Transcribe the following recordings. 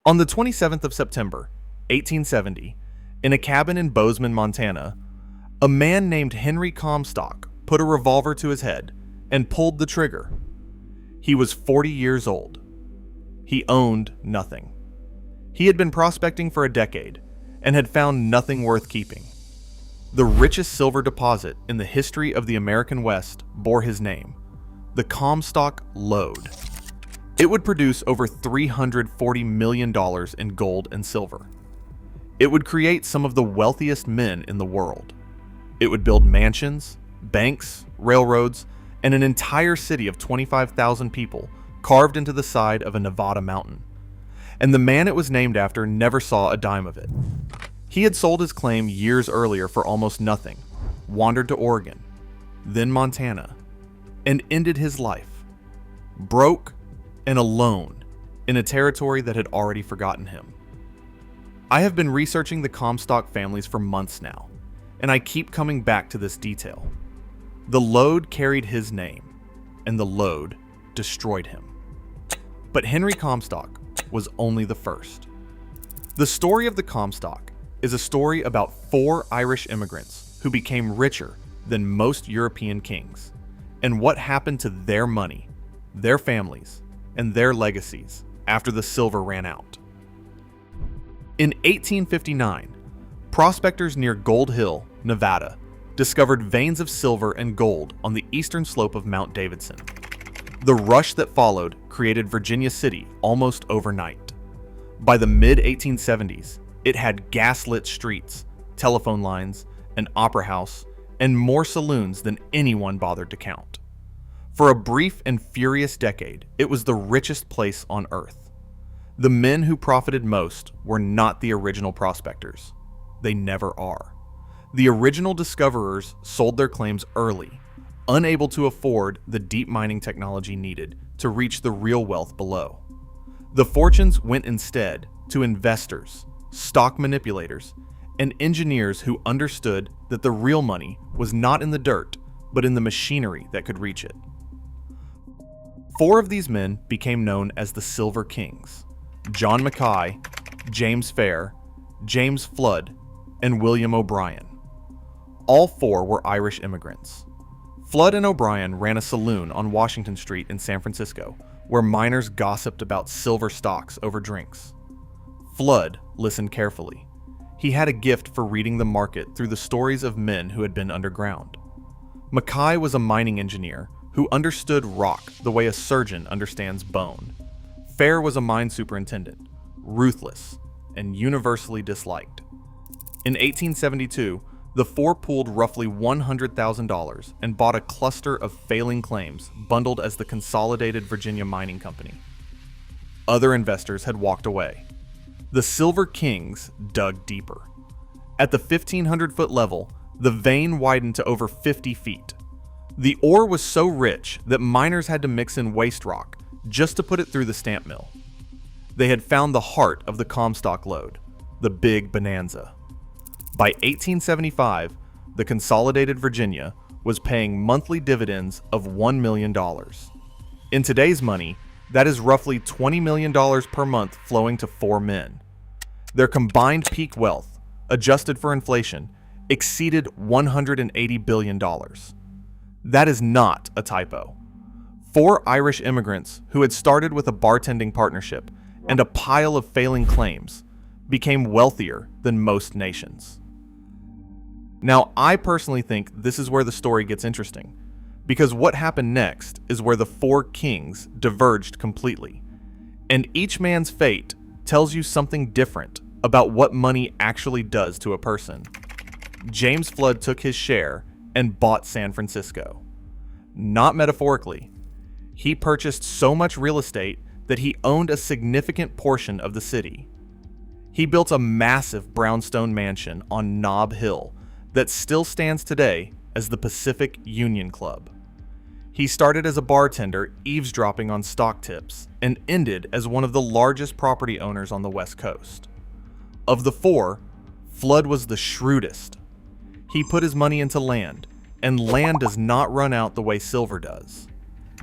On the 27th of September, 1870, in a cabin in Bozeman, Montana, a man named Henry Comstock put a revolver to his head and pulled the trigger. He was 40 years old. He owned nothing. He had been prospecting for a decade and had found nothing worth keeping. The richest silver deposit in the history of the American West bore his name, the Comstock Lode. It would produce over $340 million in gold and silver. It would create some of the wealthiest men in the world. It would build mansions, banks, railroads, and an entire city of 25,000 people carved into the side of a Nevada mountain. And the man it was named after never saw a dime of it. He had sold his claim years earlier for almost nothing, wandered to Oregon, then Montana, and ended his life, broke and alone, in a territory that had already forgotten him. I have been researching the Comstock families for months now, and I keep coming back to this detail. The Lode carried his name, and the Lode destroyed him. But Henry Comstock was only the first. The story of the Comstock is a story about 4 Irish immigrants who became richer than most European kings, and what happened to their money, their families, and their legacies after the silver ran out. In 1859, prospectors near Gold Hill, Nevada, discovered veins of silver and gold on the eastern slope of Mount Davidson. The rush that followed created Virginia City almost overnight. By the mid-1870s, it had gas-lit streets, telephone lines, an opera house, and more saloons than anyone bothered to count. For a brief and furious decade, it was the richest place on earth. The men who profited most were not the original prospectors. They never are. The original discoverers sold their claims early, unable to afford the deep mining technology needed to reach the real wealth below. The fortunes went instead to investors, stock manipulators, and engineers who understood that the real money was not in the dirt, but in the machinery that could reach it. 4 of these men became known as the Silver Kings: John Mackay, James Fair, James Flood, and William O'Brien. All 4 were Irish immigrants. Flood and O'Brien ran a saloon on Washington Street in San Francisco, where miners gossiped about silver stocks over drinks. Flood listened carefully. He had a gift for reading the market through the stories of men who had been underground. Mackay was a mining engineer who understood rock the way a surgeon understands bone. Fair was a mine superintendent, ruthless, and universally disliked. In 1872, the 4 pooled roughly $100,000 and bought a cluster of failing claims bundled as the Consolidated Virginia Mining Company. Other investors had walked away. The Silver Kings dug deeper. At the 1,500-foot level, the vein widened to over 50 feet. The ore was so rich that miners had to mix in waste rock just to put it through the stamp mill. They had found the heart of the Comstock Lode, the Big Bonanza. By 1875, the Consolidated Virginia was paying monthly dividends of $1 million. In today's money, that is roughly $20 million per month flowing to 4 men. Their combined peak wealth, adjusted for inflation, exceeded $180 billion. That is not a typo. 4 Irish immigrants who had started with a bartending partnership and a pile of failing claims became wealthier than most nations. Now, I personally think this is where the story gets interesting, because what happened next is where the 4 kings diverged completely, and each man's fate tells you something different about what money actually does to a person. James Flood took his share and bought San Francisco. Not metaphorically. He purchased so much real estate that he owned a significant portion of the city. He built a massive brownstone mansion on Nob Hill that still stands today as the Pacific Union Club. He started as a bartender eavesdropping on stock tips and ended as one of the largest property owners on the West Coast. Of the 4, Flood was the shrewdest. He put his money into land, and land does not run out the way silver does.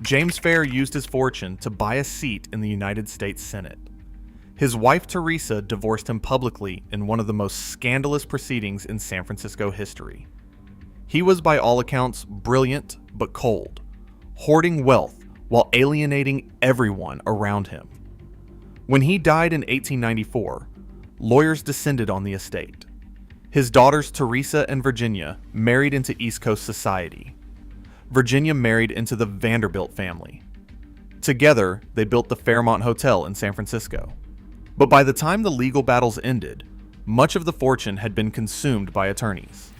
James Fair used his fortune to buy a seat in the United States Senate. His wife Teresa divorced him publicly in one of the most scandalous proceedings in San Francisco history. He was by all accounts brilliant but cold, hoarding wealth while alienating everyone around him. When he died in 1894, lawyers descended on the estate. His daughters Teresa and Virginia married into East Coast society. Virginia married into the Vanderbilt family. Together, they built the Fairmont Hotel in San Francisco. But by the time the legal battles ended, much of the fortune had been consumed by attorneys.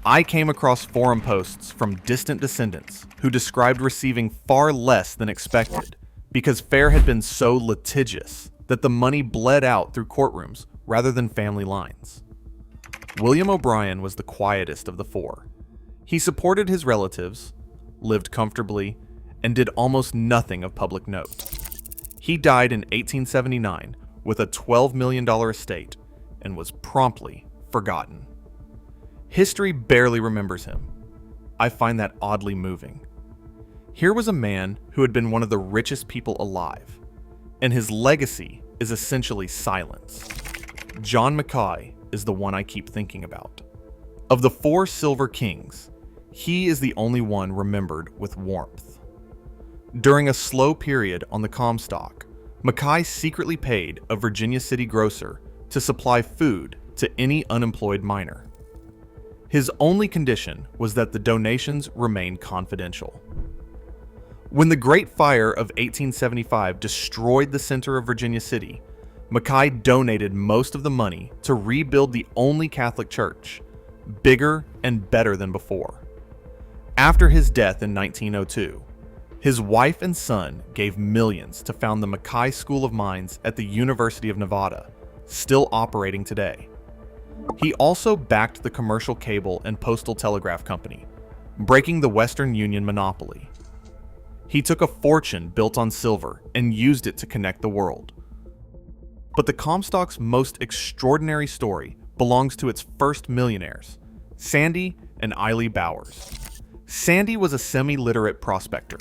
I came across forum posts from distant descendants who described receiving far less than expected because fare had been so litigious that the money bled out through courtrooms rather than family lines. William O'Brien was the quietest of the four. He supported his relatives, lived comfortably, and did almost nothing of public note. He died in 1879 with a $12 million estate and was promptly forgotten. History barely remembers him. I find that oddly moving. Here was a man who had been one of the richest people alive, and his legacy is essentially silence. John Mackay is the one I keep thinking about. Of the four Silver Kings, he is the only one remembered with warmth. During a slow period on the Comstock, Mackay secretly paid a Virginia City grocer to supply food to any unemployed miner. His only condition was that the donations remain confidential. When the Great Fire of 1875 destroyed the center of Virginia City, Mackay donated most of the money to rebuild the only Catholic church, bigger and better than before. After his death in 1902, his wife and son gave millions to found the Mackay School of Mines at the University of Nevada, still operating today. He also backed the commercial cable and postal telegraph company, breaking the Western Union monopoly. He took a fortune built on silver and used it to connect the world. But the Comstock's most extraordinary story belongs to its first millionaires, Sandy and Eilley Bowers. Sandy was a semi-literate prospector.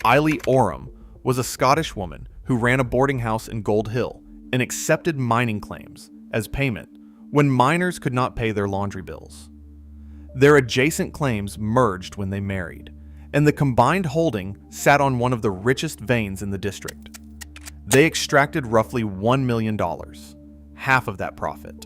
Eilley Oram was a Scottish woman who ran a boarding house in Gold Hill and accepted mining claims as payment when miners could not pay their laundry bills. Their adjacent claims merged when they married, and the combined holding sat on one of the richest veins in the district. They extracted roughly $1 million, half of that profit.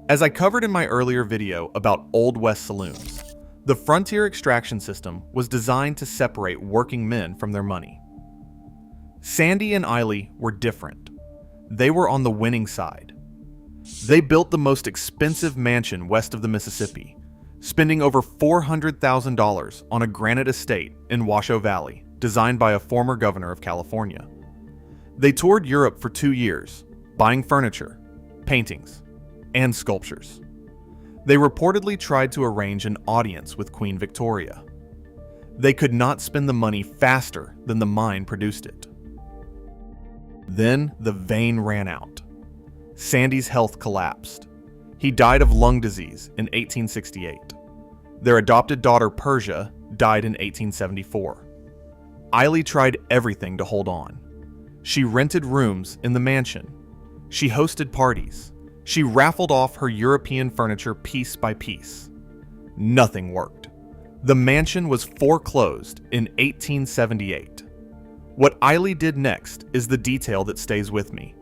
As I covered in my earlier video about Old West saloons, the frontier extraction system was designed to separate working men from their money. Sandy and Eilley were different. They were on the winning side. They built the most expensive mansion west of the Mississippi, spending over $400,000 on a granite estate in Washoe Valley, designed by a former governor of California. They toured Europe for 2 years, buying furniture, paintings, and sculptures. They reportedly tried to arrange an audience with Queen Victoria. They could not spend the money faster than the mine produced it. Then the vein ran out. Sandy's health collapsed. He died of lung disease in 1868. Their adopted daughter Persia died in 1874. Eilley tried everything to hold on. She rented rooms in the mansion. She hosted parties. She raffled off her European furniture piece by piece. Nothing worked. The mansion was foreclosed in 1878. What Eilley did next is the detail that stays with me.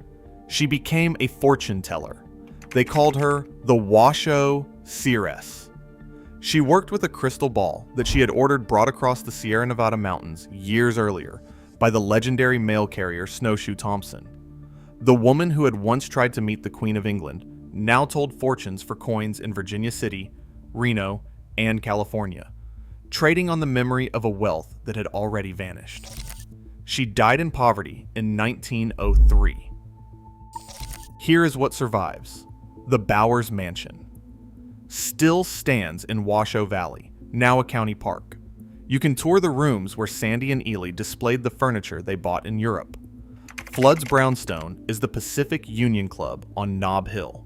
She became a fortune teller. They called her the Washoe Seeress. She worked with a crystal ball that she had ordered brought across the Sierra Nevada mountains years earlier by the legendary mail carrier Snowshoe Thompson. The woman who had once tried to meet the Queen of England now told fortunes for coins in Virginia City, Reno, and California, trading on the memory of a wealth that had already vanished. She died in poverty in 1903. Here is what survives. The Bowers Mansion. Still stands in Washoe Valley, now a county park. You can tour the rooms where Sandy and Eilley displayed the furniture they bought in Europe. Flood's brownstone is the Pacific Union Club on Nob Hill.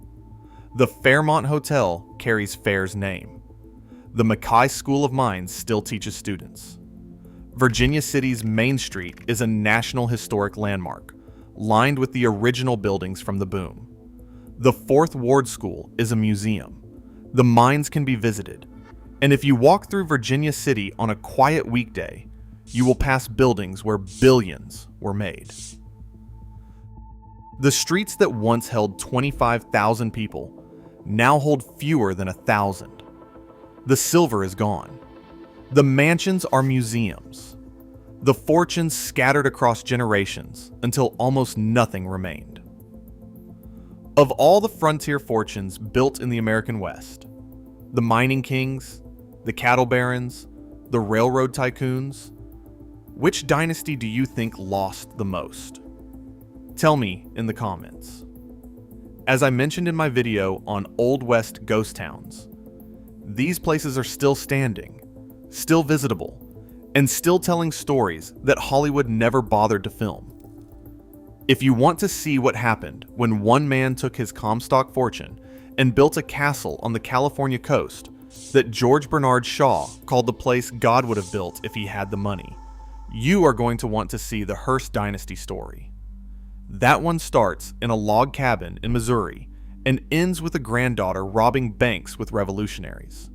The Fairmont Hotel carries Fair's name. The Mackay School of Mines still teaches students. Virginia City's Main Street is a National Historic Landmark, lined with the original buildings from the boom. The Fourth Ward School is a museum. The mines can be visited. And if you walk through Virginia City on a quiet weekday, you will pass buildings where billions were made. The streets that once held 25,000 people now hold fewer than 1,000. The silver is gone. The mansions are museums. The fortunes scattered across generations until almost nothing remained. Of all the frontier fortunes built in the American West, the mining kings, the cattle barons, the railroad tycoons, which dynasty do you think lost the most? Tell me in the comments. As I mentioned in my video on Old West ghost towns, these places are still standing, still visitable, and still telling stories that Hollywood never bothered to film. If you want to see what happened when one man took his Comstock fortune and built a castle on the California coast that George Bernard Shaw called the place God would have built if he had the money, you are going to want to see the Hearst Dynasty story. That one starts in a log cabin in Missouri and ends with a granddaughter robbing banks with revolutionaries.